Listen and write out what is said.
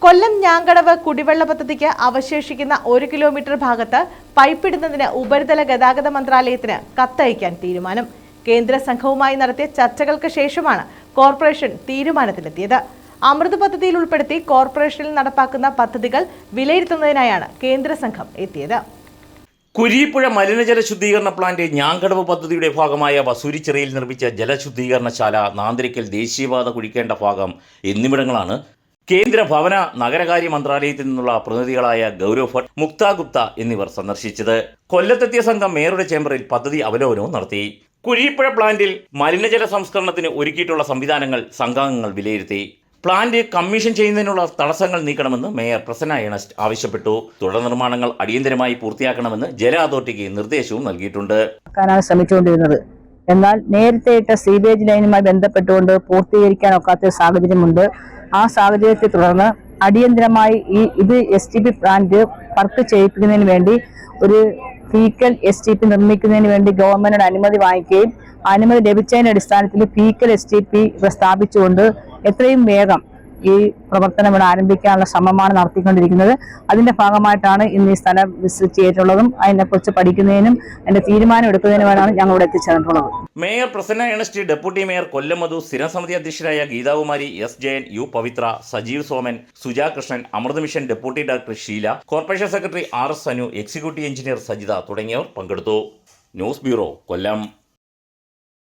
കൊല്ലം ഞാങ്കടവ് കുടിവെള്ള പദ്ധതിക്ക് അവശേഷിക്കുന്ന 1 കിലോമീറ്റർ ഭാഗത്ത് പൈപ്പിടുന്നതിന് ഉപരിതല ഗതാഗത മന്ത്രാലയത്തിന് കത്തയക്കാൻ തീരുമാനം. കേന്ദ്ര സംഘവുമായി നടത്തിയ ചർച്ചകൾക്ക് ശേഷമാണ് കോർപ്പറേഷൻ തീരുമാനത്തിലെത്തിയത്. അമൃത് പദ്ധതിയിൽ ഉൾപ്പെടുത്തി കോർപ്പറേഷനിൽ നടപ്പാക്കുന്ന പദ്ധതികൾ വിലയിരുത്തുന്നതിനായാണ് കേന്ദ്ര സംഘം എത്തിയത്. കുരീപ്പുഴ മലിനജല ശുദ്ധീകരണ പ്ലാന്റ്, ഞാങ്കടവ് പദ്ധതിയുടെ ഭാഗമായ വസൂരിച്ചിറയിൽ നിർമ്മിച്ച ജലശുദ്ധീകരണശാല, നാന്തിരിക്കൽ ദേശീയപാത കുഴിക്കേണ്ട ഭാഗം എന്നിവിടങ്ങളാണ് കേന്ദ്ര ഭവന നഗരകാര്യ മന്ത്രാലയത്തിൽ നിന്നുള്ള പ്രതിനിധികളായ ഗൗരവ് ഭട്ട്, മുക്ത ഗുപ്ത എന്നിവർ സന്ദർശിച്ചത്. കൊല്ലത്തെത്തിയ സംഘം മേയറുടെ ചേംബറിൽ പദ്ധതി അവലോകനവും നടത്തി. കുരീപ്പുഴ പ്ലാന്റിൽ മലിനജല സംസ്കരണത്തിന് ഒരുക്കിയിട്ടുള്ള സംവിധാനങ്ങൾ സംഘാംഗങ്ങൾ വിലയിരുത്തി. പ്ലാന്റ് കമ്മീഷൻ ചെയ്യുന്നതിനുള്ള തടസ്സങ്ങൾ നീക്കണമെന്ന് മേയർ പ്രസന്ന ഏണസ്റ്റ് ആവശ്യപ്പെട്ടു. തുടർ നിർമ്മാണങ്ങൾ അടിയന്തരമായി പൂർത്തിയാക്കണമെന്ന് ജല അതോറിറ്റിക്ക് നിർദ്ദേശവും നൽകിയിട്ടുണ്ട്. ശ്രമിച്ചുകൊണ്ടിരുന്നത് എന്നാൽ നേരത്തെ ഇട്ട സീവേജ് ലൈനുമായി ബന്ധപ്പെട്ടുകൊണ്ട് പൂർത്തീകരിക്കാൻ ഒക്കാത്ത സാഹചര്യമുണ്ട്. ആ സാഹചര്യത്തെ തുടർന്ന് അടിയന്തരമായി ഇത് STP പ്ലാന്റ് വർക്ക് ചെയ്യിപ്പിക്കുന്നതിന് വേണ്ടി ഒരു ഫീക്കൽ STP നിർമ്മിക്കുന്നതിന് വേണ്ടി ഗവൺമെന്റിന്റെ അനുമതി വാങ്ങിക്കുകയും അനുമതി ലഭിച്ചതിന്റെ അടിസ്ഥാനത്തിൽ ഫീക്കൽ STP സ്ഥാപിച്ചുകൊണ്ട് എത്രയും വേഗം ഈ പ്രവർത്തനം ഇവിടെ ആരംഭിക്കാനുള്ള ശ്രമമാണ് നടത്തിക്കൊണ്ടിരിക്കുന്നത്. അതിന്റെ ഭാഗമായിട്ടാണ് ഇന്ന് ഈ സ്ഥലം വിസിറ്റ് ചെയ്തിട്ടുള്ളതും അതിനെക്കുറിച്ച് പഠിക്കുന്നതിനും അതിന്റെ തീരുമാനം എടുക്കുന്നതിനുമാണ് ഞങ്ങൾ ഇവിടെ എത്തിച്ചേർന്നിട്ടുള്ളത്. Mayor Prasanna Ernest, deputy mayor Kollam Madhu, സ്ഥിരം സമിതി അധ്യക്ഷരായ Geethakumari, S. Jayan, U. Pavithra, Sajeev Soman, Suja Krishnan, Amrut mission deputy director Sheela, corporation secretary RS Sanu, executive engineer Sajitha തുടങ്ങിയവർ പങ്കെടുത്തു. ന്യൂസ് ബ്യൂറോ, കൊല്ലം.